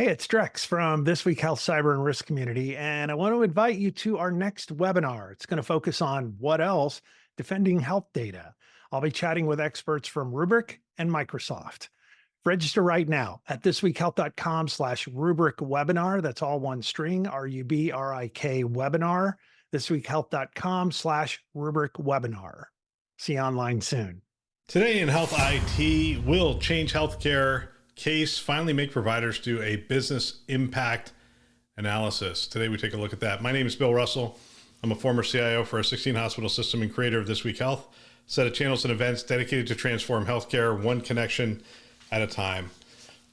Hey, it's Drex from This Week Health Cyber and Risk Community, and I want to invite you to our next webinar. It's going to focus on what else defending health data. I'll be chatting with experts from Rubrik and Microsoft. Register right now at thisweekhealth.com/rubric webinar. That's all one string, RUBRIK webinar, thisweekhealth.com/rubric webinar. See you online soon. Today in Health IT, will Change Healthcare case finally make providers do a business impact analysis? Today we take a look at that. My name is Bill Russell. I'm a former CIO for a 16 hospital system and creator of This Week Health, a set of channels and events dedicated to transform healthcare one connection at a time.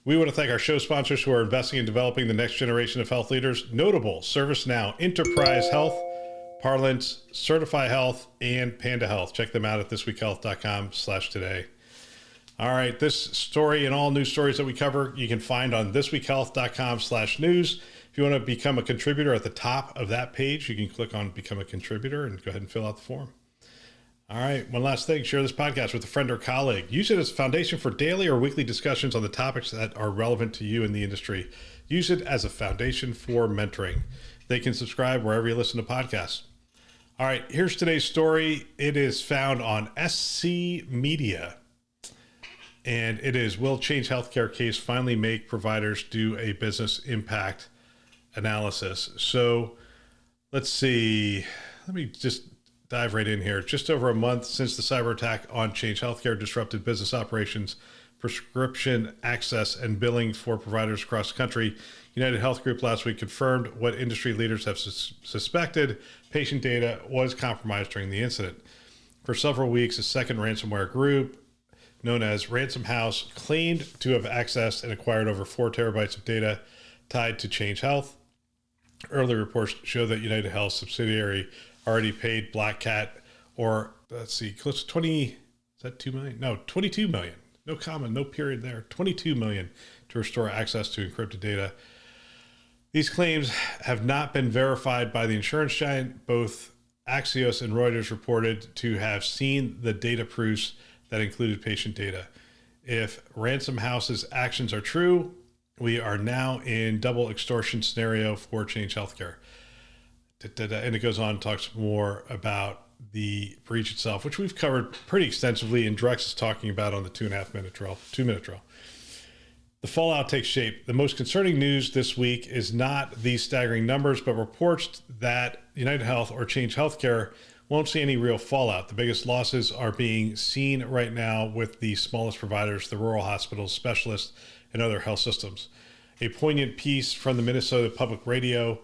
We want to thank our show sponsors who are investing in developing the next generation of health leaders, notable ServiceNow, Enterprise Health, Parlance, Certify Health, and Panda Health. Check them out at thisweekhealth.com/today. All right, this story and all news stories that we cover, you can find on thisweekhealth.com/news. If you want to become a contributor, at the top of that page, you can click on Become a Contributor and go ahead and fill out the form. All right, one last thing, share this podcast with a friend or colleague. Use it as a foundation for daily or weekly discussions on the topics that are relevant to you in the industry. Use it as a foundation for mentoring. They can subscribe wherever you listen to podcasts. All right, here's today's story. It is found on SC Media. And it is, will Change Healthcare case finally make providers do a business impact analysis? So let's see. Let me just dive right in here. Just over a month since the cyber attack on Change Healthcare disrupted business operations, prescription access, and billing for providers across the country, United Health Group last week confirmed what industry leaders have suspected: patient data was compromised during the incident. For several weeks, a second ransomware group known as Ransom House claimed to have accessed and acquired over 4 terabytes of data tied to Change Health. Early reports show that United Health subsidiary already paid Black Cat, or let's see, close to 20, is that 2 million? No, 22 million. No comma, no period there. 22 million to restore access to encrypted data. These claims have not been verified by the insurance giant. Both Axios and Reuters reported to have seen the data proofs that included patient data. If Ransom House's actions are true, we are now in double extortion scenario for Change Healthcare. And it goes on and talks more about the breach itself, which we've covered pretty extensively, and Drex is talking about on the 2.5-minute drill, 2-minute drill. The fallout takes shape. The most concerning news this week is not these staggering numbers, but reports that United Health or Change Healthcare won't see any real fallout. The biggest losses are being seen right now with the smallest providers, the rural hospitals, specialists, and other health systems. A poignant piece from the Minnesota Public Radio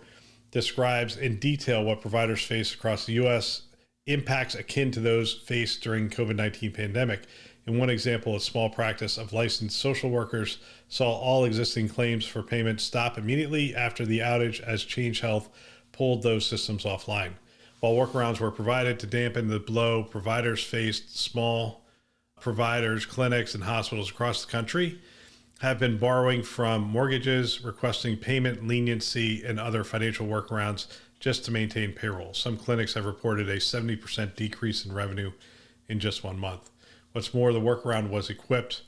describes in detail what providers face across the U.S., impacts akin to those faced during COVID-19 pandemic. In one example, a small practice of licensed social workers saw all existing claims for payment stop immediately after the outage as Change Health pulled those systems offline. While workarounds were provided to dampen the blow, providers faced. Small providers, clinics, and hospitals across the country have been borrowing from mortgages, requesting payment leniency, and other financial workarounds just to maintain payroll. Some clinics have reported a 70% decrease in revenue in just 1 month. What's more, the workaround was equipped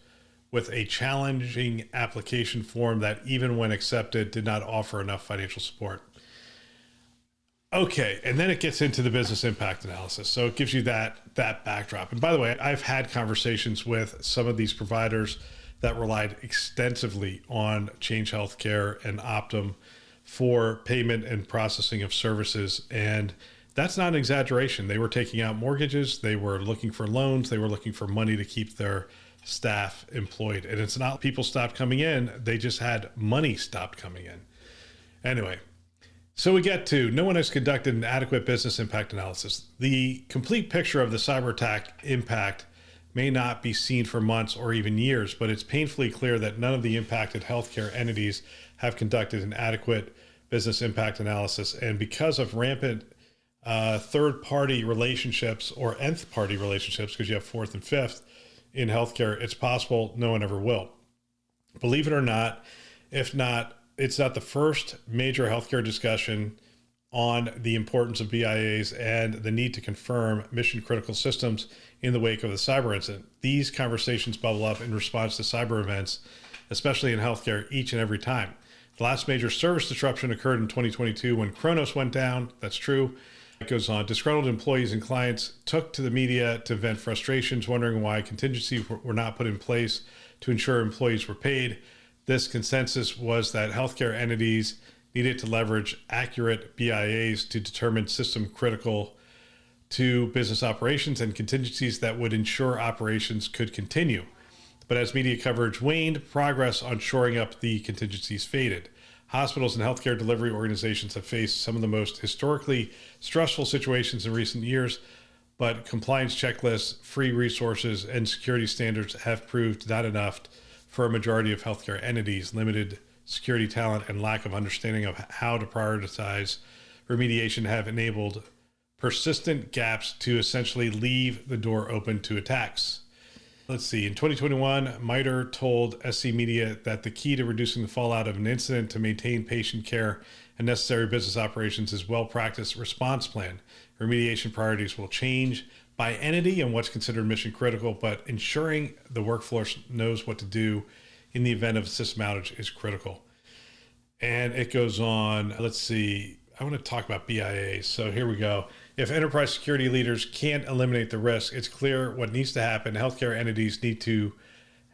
with a challenging application form that, even when accepted, did not offer enough financial support. Okay, and then it gets into the business impact analysis. So it gives you that backdrop. And by the way, I've had conversations with some of these providers that relied extensively on Change Healthcare and Optum for payment and processing of services. And that's not an exaggeration. They were taking out mortgages. They were looking for loans. They were looking for money to keep their staff employed. And it's not people stopped coming in. They just had money stopped coming in. Anyway, so we get to, no one has conducted an adequate business impact analysis. The complete picture of the cyber attack impact may not be seen for months or even years, but it's painfully clear that none of the impacted healthcare entities have conducted an adequate business impact analysis. And because of rampant third-party relationships or nth-party relationships, because you have fourth and fifth in healthcare, it's possible no one ever will. Believe it or not, if not, it's not the first major healthcare discussion on the importance of BIAs and the need to confirm mission critical systems in the wake of the cyber incident. These conversations bubble up in response to cyber events, especially in healthcare, each and every time. The last major service disruption occurred in 2022 when Kronos went down. That's true. It goes on. Disgruntled employees and clients took to the media to vent frustrations, wondering why contingencies were not put in place to ensure employees were paid. This consensus was that healthcare entities needed to leverage accurate BIAs to determine system critical to business operations and contingencies that would ensure operations could continue. But as media coverage waned, progress on shoring up the contingencies faded. Hospitals and healthcare delivery organizations have faced some of the most historically stressful situations in recent years, but compliance checklists, free resources, and security standards have proved not enough for a majority of healthcare entities. Limited security talent and lack of understanding of how to prioritize remediation have enabled persistent gaps to essentially leave the door open to attacks. Let's see. In 2021, MITRE told SC Media that the key to reducing the fallout of an incident to maintain patient care and necessary business operations is well-practiced response plan. Remediation priorities will change by entity and what's considered mission critical, but ensuring the workforce knows what to do in the event of a system outage is critical. And it goes on. Let's see. I want to talk about BIAs. So here we go. If enterprise security leaders can't eliminate the risk, it's clear what needs to happen. Healthcare entities need to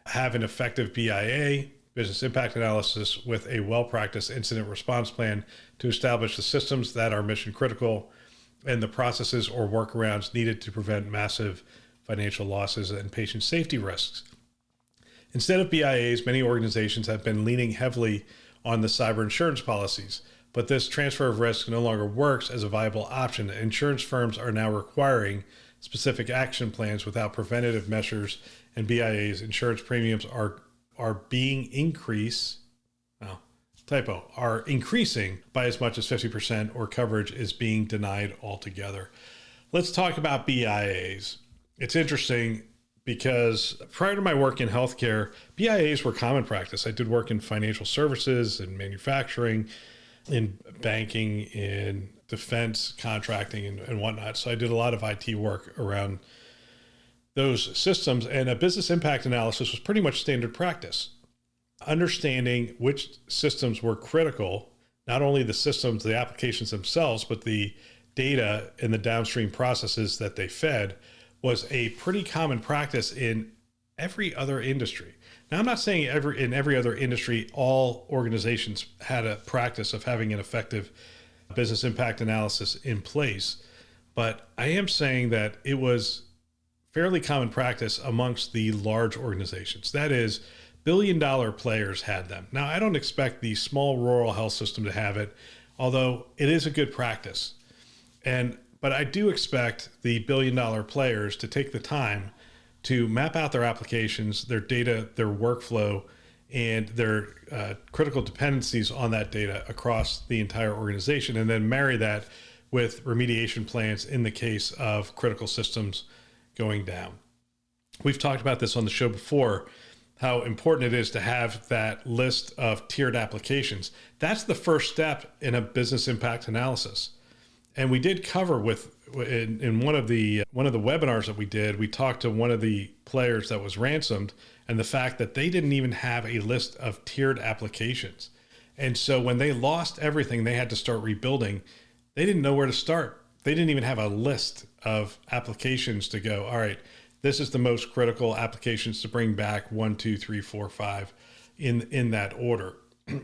have an effective BIA, business impact analysis, with a well-practiced incident response plan to establish the systems that are mission critical and the processes or workarounds needed to prevent massive financial losses and patient safety risks. Instead of BIAs, many organizations have been leaning heavily on the cyber insurance policies. But this transfer of risk no longer works as a viable option. Insurance firms are now requiring specific action plans without preventative measures, and BIA's insurance premiums are increasing by as much as 50%, or coverage is being denied altogether. Let's talk about BIAs. It's interesting because prior to my work in healthcare, BIAs were common practice. I did work in financial services and manufacturing, in banking, in defense contracting and whatnot. So I did a lot of IT work around those systems, and a business impact analysis was pretty much standard practice. Understanding which systems were critical, not only the systems, the applications themselves, but the data and the downstream processes that they fed, was a pretty common practice in every other industry. Now, I'm not saying in every other industry, all organizations had a practice of having an effective business impact analysis in place, but I am saying that it was fairly common practice amongst the large organizations. That is, billion-dollar players had them. Now, I don't expect the small rural health system to have it, although it is a good practice. But I do expect the billion-dollar players to take the time to map out their applications, their data, their workflow, and their critical dependencies on that data across the entire organization, and then marry that with remediation plans in the case of critical systems going down. We've talked about this on the show before, how important it is to have that list of tiered applications. That's the first step in a business impact analysis. And we did cover in one of the webinars that we did, we talked to one of the players that was ransomed, and the fact that they didn't even have a list of tiered applications. And so when they lost everything, they had to start rebuilding. They didn't know where to start. They didn't even have a list of applications to go, all right, this is the most critical applications to bring back 1, 2, 3, 4, 5 in that order,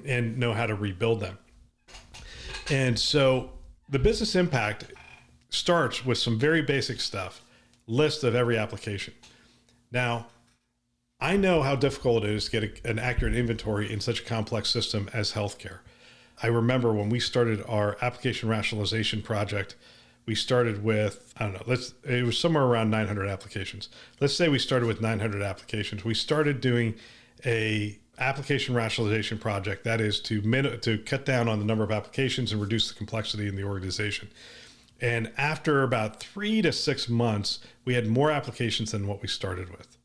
and know how to rebuild them. And so the business impact starts with some very basic stuff, list of every application. Now, I know how difficult it is to get an accurate inventory in such a complex system as healthcare. I remember when we started our application rationalization project, we started with, it was somewhere around 900 applications. Let's say we started with 900 applications. We started doing a application rationalization project, that is to cut down on the number of applications and reduce the complexity in the organization. And after about 3 to 6 months, we had more applications than what we started with.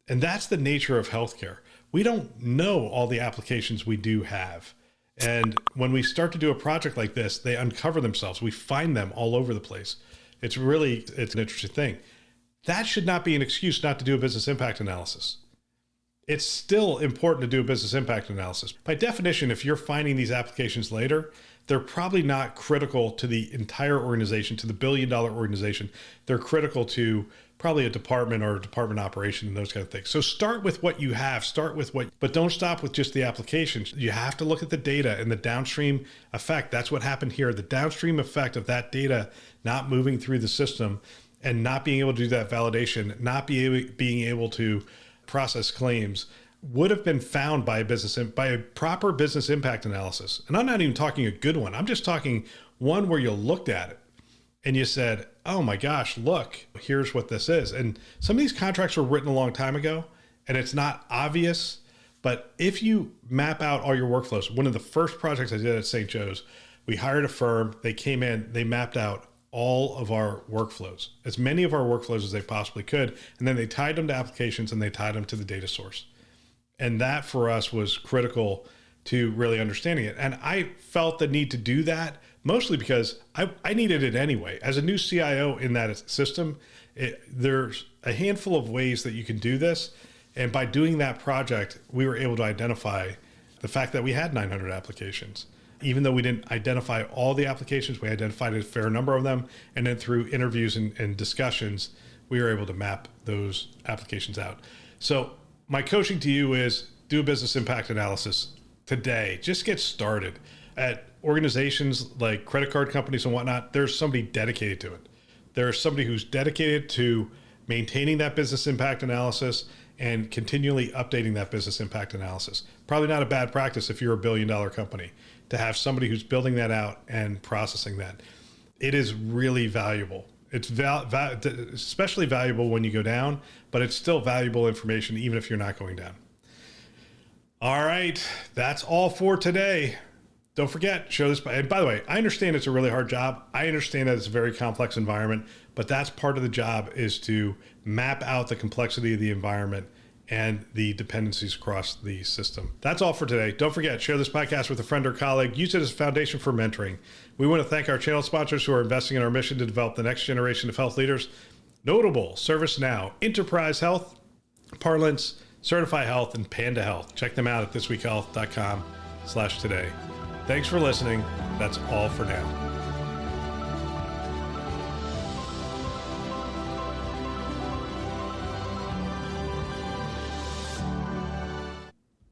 And that's the nature of healthcare. We don't know all the applications we do have. And when we start to do a project like this, they uncover themselves. We find them all over the place. It's an interesting thing. That should not be an excuse not to do a business impact analysis. it's still important to do a business impact analysis. By definition, if you're finding these applications later, they're probably not critical to the entire organization, to the billion-dollar organization. They're critical to probably a department or a department operation and those kind of things. So start with what you have, but don't stop with just the applications. You have to look at the data and the downstream effect. That's what happened here. The downstream effect of that data not moving through the system and not being able to do that validation, not being able to process claims would have been found by a proper business impact analysis. And I'm not even talking a good one. I'm just talking one where you looked at it and you said, oh my gosh, look, here's what this is. And some of these contracts were written a long time ago and it's not obvious, but if you map out all your workflows, one of the first projects I did at St. Joe's, we hired a firm, they came in, they mapped out all of our workflows, as many of our workflows as they possibly could. And then they tied them to applications and they tied them to the data source. And that for us was critical to really understanding it. And I felt the need to do that mostly because I needed it anyway. As a new CIO in that system, there's a handful of ways that you can do this. And by doing that project, we were able to identify the fact that we had 900 applications. Even though we didn't identify all the applications, we identified a fair number of them. And then through interviews and discussions, we were able to map those applications out. So my coaching to you is do a business impact analysis today. Just get started. At organizations like credit card companies and whatnot, there's somebody dedicated to it. There's somebody who's dedicated to maintaining that business impact analysis and continually updating that business impact analysis. Probably not a bad practice if you're a billion-dollar company to have somebody who's building that out and processing that. It is really valuable. It's especially valuable when you go down, but it's still valuable information even if you're not going down. All right, that's all for today. Don't forget, share this. And by the way, I understand it's a really hard job. I understand that it's a very complex environment, but that's part of the job, is to map out the complexity of the environment and the dependencies across the system. That's all for today. Don't forget, share this podcast with a friend or colleague. Use it as a foundation for mentoring. We want to thank our channel sponsors who are investing in our mission to develop the next generation of health leaders. Notable: ServiceNow, Enterprise Health, Parlance, Certify Health, and Panda Health. Check them out at thisweekhealth.com/today. Thanks for listening. That's all for now.